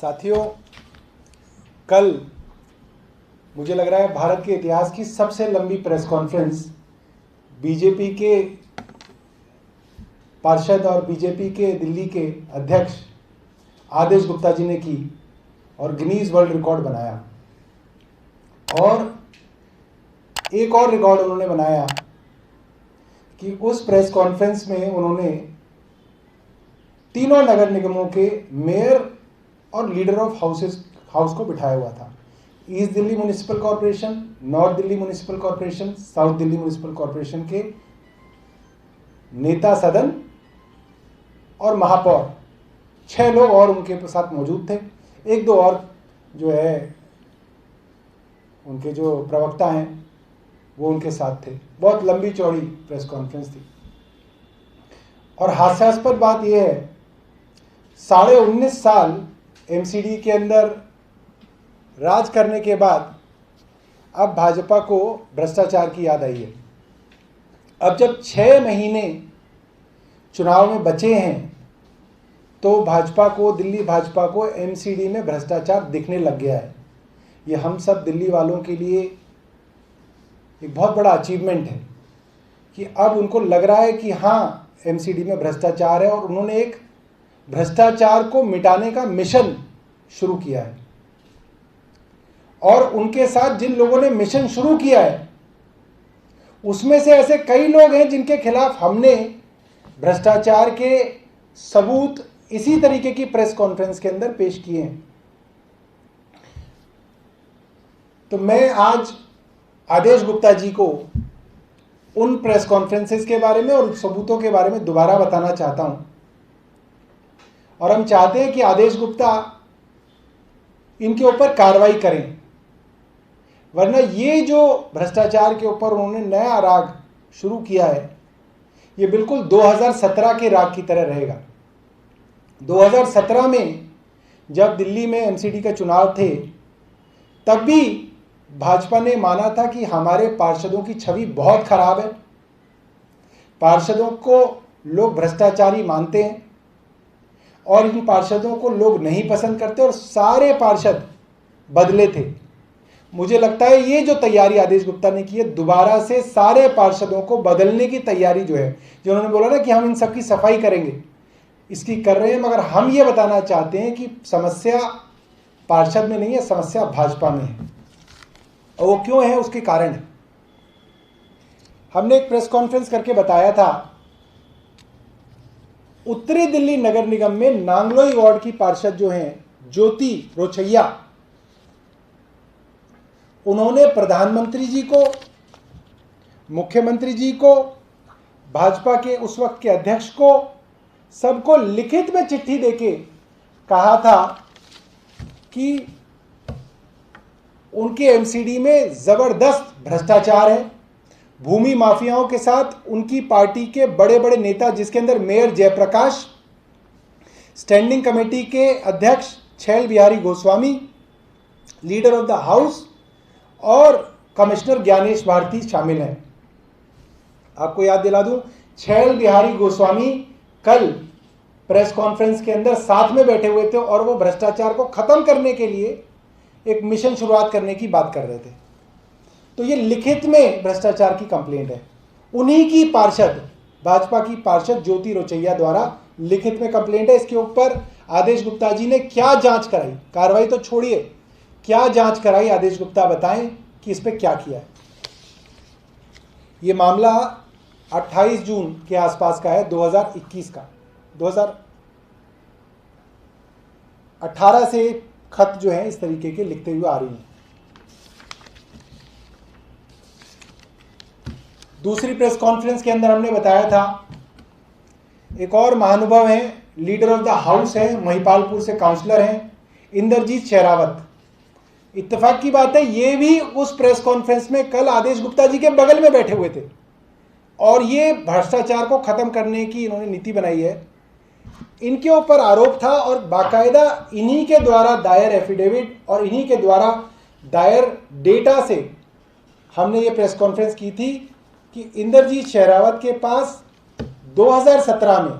साथियों, कल मुझे लग रहा है भारत के इतिहास की सबसे लंबी प्रेस कॉन्फ्रेंस बीजेपी के पार्षद और बीजेपी के दिल्ली के अध्यक्ष आदेश गुप्ता जी ने की और गिनीज वर्ल्ड रिकॉर्ड बनाया। और एक और रिकॉर्ड उन्होंने बनाया कि उस प्रेस कॉन्फ्रेंस में उन्होंने तीनों नगर निगमों के मेयर और लीडर ऑफ हाउस को बिठाया हुआ था। East Delhi municipal corporation, north Delhi municipal corporation, south Delhi municipal corporation के नेता सदन और महापौर, 6 लोग और उनके साथ मौजूद थे। एक दो और जो है उनके जो प्रवक्ता हैं वो उनके साथ थे। बहुत लंबी चौड़ी प्रेस कॉन्फ्रेंस थी। और हास्यास्पद बात यह है, 19.5 साल एमसीडी के अंदर राज करने के बाद अब भाजपा को भ्रष्टाचार की याद आई है। अब जब 6 महीने चुनाव में बचे हैं तो दिल्ली भाजपा को एमसीडी में भ्रष्टाचार दिखने लग गया है। ये हम सब दिल्ली वालों के लिए एक बहुत बड़ा अचीवमेंट है कि अब उनको लग रहा है कि हाँ, एमसीडी में भ्रष्टाचार है और उन्होंने एक भ्रष्टाचार को मिटाने का मिशन शुरू किया है। और उनके साथ जिन लोगों ने मिशन शुरू किया है उसमें से ऐसे कई लोग हैं जिनके खिलाफ हमने भ्रष्टाचार के सबूत इसी तरीके की प्रेस कॉन्फ्रेंस के अंदर पेश किए हैं। तो मैं आज आदेश गुप्ता जी को उन प्रेस कॉन्फ्रेंसेस के बारे में और सबूतों के बारे में दोबारा बताना चाहता हूं। और हम चाहते हैं कि आदेश गुप्ता इनके ऊपर कार्रवाई करें, वरना ये जो भ्रष्टाचार के ऊपर उन्होंने नया राग शुरू किया है ये बिल्कुल 2017 के राग की तरह रहेगा। 2017 में जब दिल्ली में एमसीडी के चुनाव थे तब भी भाजपा ने माना था कि हमारे पार्षदों की छवि बहुत खराब है, पार्षदों को लोग भ्रष्टाचारी मानते हैं और इन पार्षदों को लोग नहीं पसंद करते और सारे पार्षद बदले थे। मुझे लगता है ये जो तैयारी आदेश गुप्ता ने की है, दोबारा से सारे पार्षदों को बदलने की तैयारी जो है, जो उन्होंने बोला ना कि हम इन सब की सफाई करेंगे, इसकी कर रहे हैं। मगर हम ये बताना चाहते हैं कि समस्या पार्षद में नहीं है, समस्या भाजपा में है। और वो क्यों है, उसके कारण है। हमने एक प्रेस कॉन्फ्रेंस करके बताया था, उत्तरी दिल्ली नगर निगम में नांगलोई वार्ड की पार्षद जो हैं ज्योति रोचैया, उन्होंने प्रधानमंत्री जी को, मुख्यमंत्री जी को, भाजपा के उस वक्त के अध्यक्ष को, सबको लिखित में चिट्ठी देके कहा था कि उनके एमसीडी में जबरदस्त भ्रष्टाचार है। भूमि माफियाओं के साथ उनकी पार्टी के बड़े बड़े नेता, जिसके अंदर मेयर जयप्रकाश, स्टैंडिंग कमेटी के अध्यक्ष छैल Bihari Goswami, leader of the house और कमिश्नर ज्ञानेश भारती शामिल हैं। आपको याद दिला दूं, छैल बिहारी गोस्वामी कल प्रेस कॉन्फ्रेंस के अंदर साथ में बैठे हुए थे और वो भ्रष्टाचार को खत्म करने के लिए एक मिशन शुरुआत करने की बात कर रहे थे। तो ये लिखित में भ्रष्टाचार की कंप्लेंट है। उन्हीं की पार्षद, भाजपा की पार्षद ज्योति रोचैया द्वारा लिखित में कंप्लेंट है। इसके ऊपर आदेश गुप्ता जी ने क्या जांच कराई, कार्रवाई तो छोड़िए, क्या जांच कराई आदेश गुप्ता बताएं कि इस पर क्या किया है। ये मामला 28 जून के आसपास का है, 2021 का। 2018 से खत जो है इस तरीके के लिखते हुए आ रही हैं। दूसरी प्रेस कॉन्फ्रेंस के अंदर हमने बताया था, एक और महानुभाव हैं, लीडर ऑफ द हाउस है, महिपालपुर से काउंसलर हैं, इंद्रजीत शेरावत। इत्तेफाक की बात है, ये भी उस प्रेस कॉन्फ्रेंस में कल आदेश गुप्ता जी के बगल में बैठे हुए थे और ये भ्रष्टाचार को खत्म करने की इन्होंने नीति बनाई है। इनके ऊपर आरोप था और बाकायदा इन्हीं के द्वारा दायर एफिडेविट और इन्हीं के द्वारा दायर डेटा से हमने ये प्रेस कॉन्फ्रेंस की थी कि इंद्रजीत शेरावत के पास 2017 में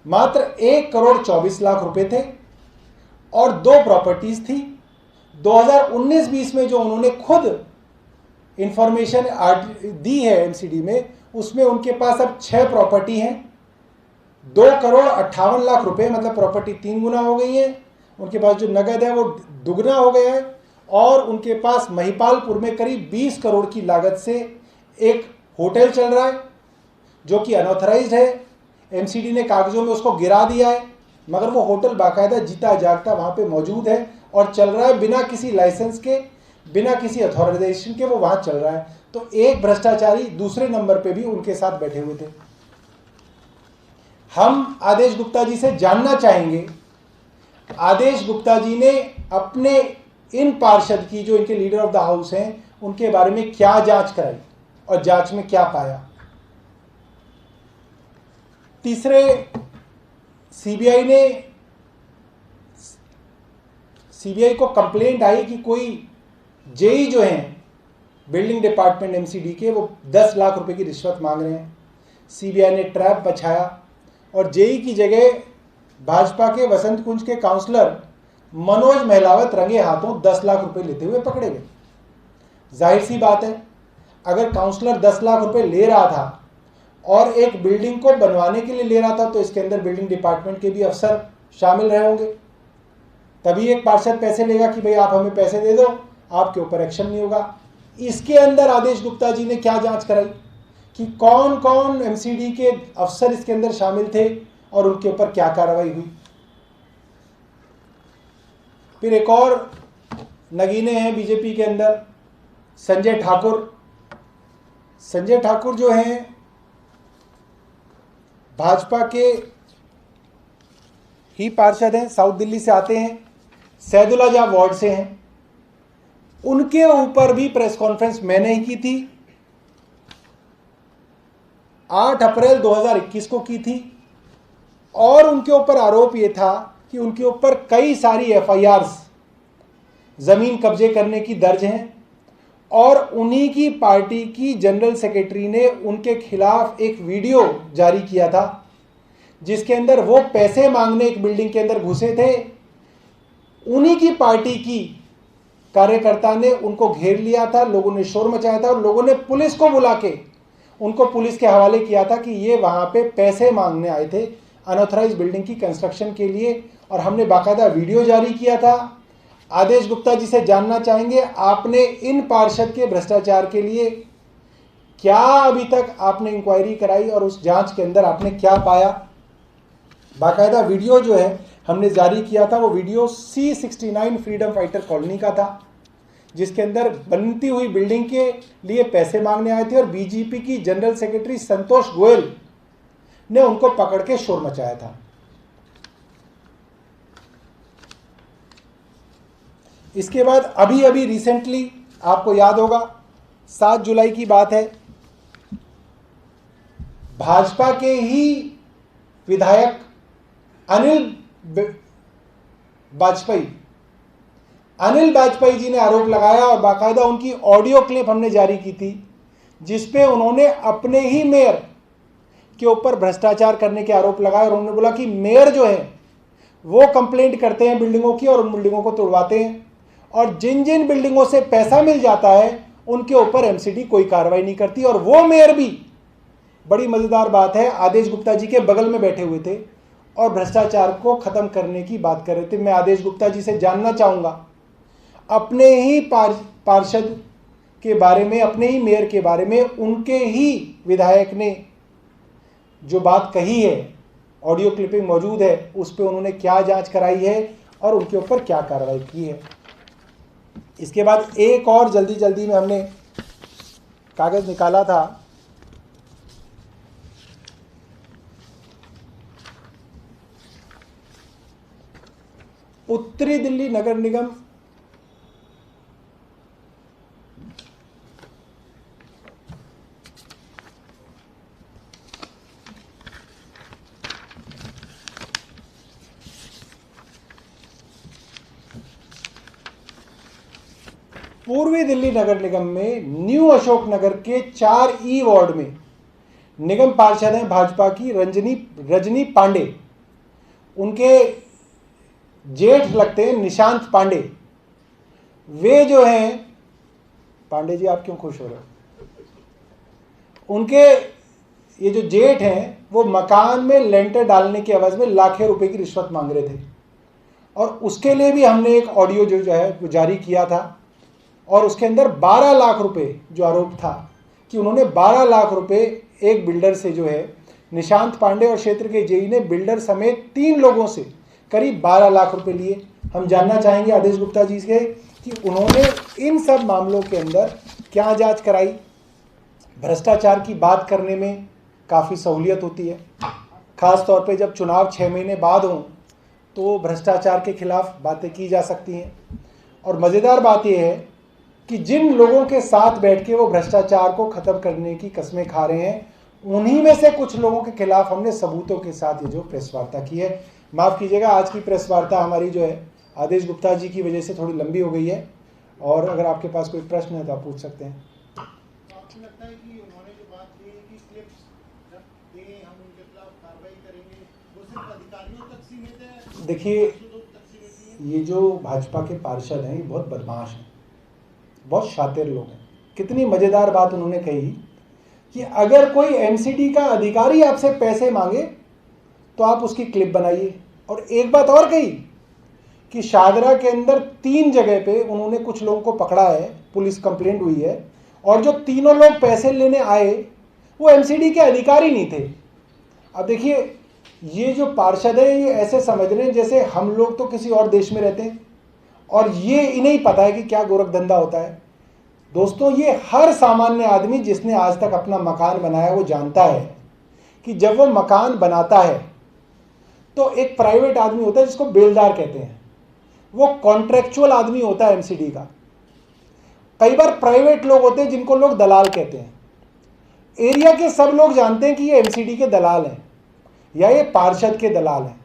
मात्र 1,24,00,000 रुपए थे और 2 प्रॉपर्टीज थी। 2019-20 में जो उन्होंने खुद इंफॉर्मेशन दी है एमसीडी में, उसमें उनके पास अब 6 प्रॉपर्टी हैं, 2,58,00,000 रुपए, मतलब प्रॉपर्टी 3 गुना हो गई है। उनके पास जो नगद है वो दुगना हो गया है और उनके पास महिपालपुर में करीब 20 करोड़ की लागत से एक होटल चल रहा है जो कि अनऑथराइज्ड है। एमसीडी ने कागजों में उसको गिरा दिया है, मगर वो होटल बाकायदा जीता जागता वहाँ पे मौजूद है और चल रहा है बिना किसी लाइसेंस के, बिना किसी अथॉराइजेशन के, वो वहाँ चल रहा है। तो एक भ्रष्टाचारी दूसरे नंबर पे भी उनके साथ बैठे हुए थे। हम आदेश गुप्ता जी से जानना चाहेंगे, आदेश गुप्ता जी ने अपने इन पार्षद की, जो इनके लीडर ऑफ द हाउस हैं, उनके बारे में क्या जांच कराई और जांच में क्या पाया। तीसरे, सीबीआई को कंप्लेंट आई कि कोई जेई जो हैं बिल्डिंग डिपार्टमेंट एमसीडी के, वो 10 लाख रुपए की रिश्वत मांग रहे हैं। सीबीआई ने ट्रैप बछाया और जेई की जगह भाजपा के वसंत कुंज के काउंसलर मनोज महलावत रंगे हाथों 10 लाख रुपए लेते हुए पकड़े गए। जाहिर सी बात है, अगर काउंसलर 10 लाख रुपए ले रहा था और एक बिल्डिंग को बनवाने के लिए ले रहा था, तो इसके अंदर बिल्डिंग डिपार्टमेंट के भी अफसर शामिल रहे होंगे। तभी एक पार्षद पैसे लेगा कि भाई आप हमें पैसे दे दो, आपके ऊपर एक्शन नहीं होगा। इसके अंदर आदेश गुप्ता जी ने क्या जांच कराई कि कौन कौन एमसीडी के अफसर इसके अंदर शामिल थे और उनके ऊपर क्या कार्रवाई हुई। फिर एक और नगीने हैं बीजेपी के अंदर, संजय ठाकुर। संजय ठाकुर जो हैं भाजपा के ही पार्षद हैं, साउथ दिल्ली से आते हैं, सैदुल्लाह वार्ड से हैं। उनके ऊपर भी प्रेस कॉन्फ्रेंस मैंने ही की थी, 8 अप्रैल 2021 को की थी। और उनके ऊपर आरोप ये था कि उनके ऊपर कई सारी एफआईआर्स जमीन कब्जे करने की दर्ज हैं और उन्हीं की पार्टी की जनरल सेक्रेटरी ने उनके खिलाफ एक वीडियो जारी किया था जिसके अंदर वो पैसे मांगने एक बिल्डिंग के अंदर घुसे थे। उन्हीं की पार्टी की कार्यकर्ता ने उनको घेर लिया था, लोगों ने शोर मचाया था और लोगों ने पुलिस को बुला के उनको पुलिस के हवाले किया था कि ये वहाँ पे पैसे मांगने आए थे अनऑथराइज बिल्डिंग की कंस्ट्रक्शन के लिए, और हमने बाकायदा वीडियो जारी किया था। आदेश गुप्ता जी से जानना चाहेंगे, आपने इन पार्षद के भ्रष्टाचार के लिए क्या अभी तक आपने इंक्वायरी कराई और उस जांच के अंदर आपने क्या पाया। बाकायदा वीडियो जो है हमने जारी किया था, वो video C69 freedom fighter colony का था जिसके अंदर बनती हुई बिल्डिंग के लिए पैसे मांगने आए थे और बीजेपी की जनरल सेक्रेटरी संतोष गोयल ने उनको पकड़ के शोर मचाया था। इसके बाद अभी अभी रिसेंटली, आपको याद होगा 7 जुलाई की बात है, भाजपा के ही विधायक अनिल वाजपेयी जी ने आरोप लगाया और बाकायदा उनकी ऑडियो क्लिप हमने जारी की थी जिसपे उन्होंने अपने ही मेयर के ऊपर भ्रष्टाचार करने के आरोप लगाए और उन्होंने बोला कि मेयर जो है वो कंप्लेंट करते हैं बिल्डिंगों की और उन बिल्डिंगों को तोड़वाते हैं और जिन जिन बिल्डिंगों से पैसा मिल जाता है उनके ऊपर एमसीडी कोई कार्रवाई नहीं करती। और वो मेयर भी, बड़ी मजेदार बात है, आदेश गुप्ता जी के बगल में बैठे हुए थे और भ्रष्टाचार को खत्म करने की बात कर रहे थे। मैं आदेश गुप्ता जी से जानना चाहूंगा, अपने ही पार्षद के बारे में, अपने ही मेयर के बारे में उनके ही विधायक ने जो बात कही है, ऑडियो क्लिपिंग मौजूद है, उस पर उन्होंने क्या जांच कराई है और उनके ऊपर क्या कार्रवाई की है। इसके बाद एक और जल्दी में हमने कागज निकाला था, उत्तरी दिल्ली नगर निगम पूर्वी दिल्ली नगर निगम में न्यू अशोक नगर के 4E वार्ड में निगम पार्षद हैं भाजपा की रजनी पांडे। उनके जेठ लगते हैं निशांत पांडे, वे जो हैं, पांडे जी आप क्यों खुश हो रहे हो, उनके ये जो जेठ हैं वो मकान में लेंटर डालने के एवज में लाखों रुपए की रिश्वत मांग रहे थे। और उसके लिए भी हमने एक ऑडियो जो है वो जारी किया था, और उसके अंदर 12 लाख रुपए जो आरोप था कि उन्होंने 12 लाख रुपए एक बिल्डर से जो है निशांत पांडे और क्षेत्र के जेई ने बिल्डर समेत 3 लोगों से करीब 12 लाख रुपए लिए। हम जानना चाहेंगे आदेश गुप्ता जी से कि उन्होंने इन सब मामलों के अंदर क्या जांच कराई। भ्रष्टाचार की बात करने में काफ़ी सहूलियत होती है, खास तौर पे जब चुनाव 6 महीने बाद हों तो भ्रष्टाचार के खिलाफ बातें की जा सकती हैं। और मज़ेदार बात यह है कि जिन लोगों के साथ बैठ के वो भ्रष्टाचार को ख़त्म करने की कस्में खा रहे हैं, उन्हीं में से कुछ लोगों के खिलाफ हमने सबूतों के साथ ये जो प्रेस वार्ता की है। माफ़ कीजिएगा, आज की प्रेस वार्ता हमारी जो है आदेश गुप्ता जी की वजह से थोड़ी लंबी हो गई है, और अगर आपके पास कोई प्रश्न है तो आप पूछ सकते हैं। आपको लगता है कि उन्होंने जो बात की कि क्लिप्स जब दें हम उनके खिलाफ कार्रवाई करेंगे, वो सिर्फ अधिकारियों तक सीमित है? देखिए, ये जो भाजपा के पार्षद हैं ये बहुत बदमाश हैं, बहुत शातिर लोग हैं। कितनी मज़ेदार बात उन्होंने कही कि अगर कोई एमसीडी का अधिकारी आपसे पैसे मांगे तो आप उसकी क्लिप बनाइए। और एक बात और कही कि शाहदरा के अंदर 3 जगह पे उन्होंने कुछ लोगों को पकड़ा है, पुलिस कंप्लेंट हुई है, और जो तीनों लोग पैसे लेने आए वो एमसीडी के अधिकारी नहीं थे। अब देखिए, ये जो पार्षद है ये ऐसे समझ रहे हैं जैसे हम लोग तो किसी और देश में रहते हैं और ये इन्हें ही पता है कि क्या गोरख धंधा होता है। दोस्तों, ये हर सामान्य आदमी जिसने आज तक अपना मकान बनाया वो जानता है कि जब वो मकान बनाता है तो एक प्राइवेट आदमी होता है जिसको बेलदार कहते हैं, वो कॉन्ट्रेक्चुअल आदमी होता है एमसीडी का। कई बार प्राइवेट लोग होते हैं जिनको लोग दलाल कहते हैं। एरिया के सब लोग जानते हैं कि ये एमसीडी के दलाल हैं या ये पार्षद के दलाल हैं।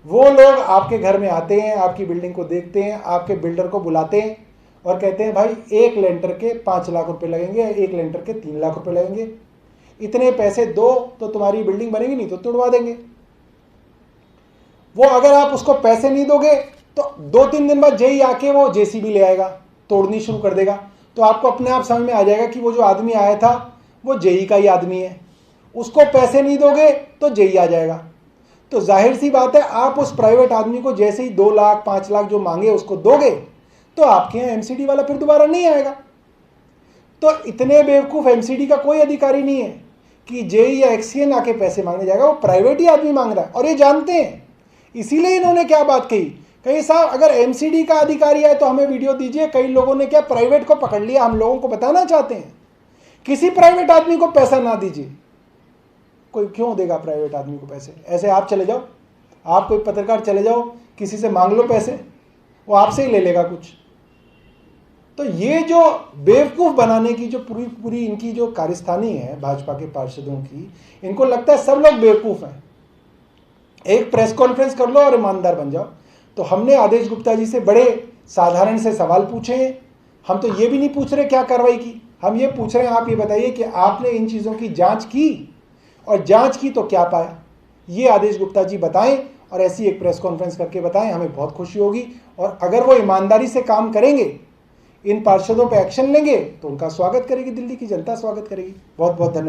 वो लोग आपके घर में आते हैं, आपकी बिल्डिंग को देखते हैं, आपके बिल्डर को बुलाते हैं और कहते हैं भाई एक लेंटर के 5 लाख रुपए लगेंगे, एक लेंटर के 3 लाख रुपए लगेंगे, इतने पैसे दो तो तुम्हारी बिल्डिंग बनेगी, नहीं तो तुड़वा देंगे। वो अगर आप उसको पैसे नहीं दोगे तो 2-3 दिन बाद जेई आके वो जेसीबी ले आएगा, तोड़नी शुरू कर देगा। तो आपको अपने आप समझ में आ जाएगा कि वो जो आदमी आया था वो जेई का ही आदमी है। उसको पैसे नहीं दोगे तो जेई आ जाएगा। तो जाहिर सी बात है, आप उस प्राइवेट आदमी को जैसे ही 2 लाख 5 लाख जो मांगे उसको दोगे तो आपके यहाँ एमसीडी वाला फिर दोबारा नहीं आएगा। तो इतने बेवकूफ़ एमसीडी का कोई अधिकारी नहीं है कि जेई या एक्सीएन आके पैसे मांगने जाएगा। वो प्राइवेट ही आदमी मांग रहा है और ये जानते हैं। इसीलिए इन्होंने क्या बात कही साहब अगर एमसीडी का अधिकारी है तो हमें वीडियो दीजिए। कई लोगों ने क्या प्राइवेट को पकड़ लिया, हम लोगों को बताना चाहते हैं किसी प्राइवेट आदमी को पैसा ना दीजिए। कोई क्यों देगा प्राइवेट आदमी को पैसे? ऐसे आप चले जाओ, आप कोई पत्रकार चले जाओ, किसी से मांग लो पैसे, वो आपसे ही ले लेगा कुछ। तो ये जो बेवकूफ़ बनाने की जो पूरी इनकी जो कार्यस्थानी है भाजपा के पार्षदों की, इनको लगता है सब लोग बेवकूफ़ हैं। एक प्रेस कॉन्फ्रेंस कर लो और ईमानदार बन जाओ। तो हमने आदेश गुप्ता जी से बड़े साधारण से सवाल पूछे हैं। हम तो ये भी नहीं पूछ रहे क्या कार्रवाई की, हम ये पूछ रहे हैं आप ये बताइए कि आपने इन चीज़ों की जांच की, और जांच की तो क्या पाया, ये आदेश गुप्ता जी बताएं और ऐसी एक प्रेस कॉन्फ्रेंस करके बताएं, हमें बहुत खुशी होगी। और अगर वो ईमानदारी से काम करेंगे, इन पार्षदों पर एक्शन लेंगे तो उनका स्वागत करेगी, दिल्ली की जनता स्वागत करेगी। बहुत बहुत धन्यवाद।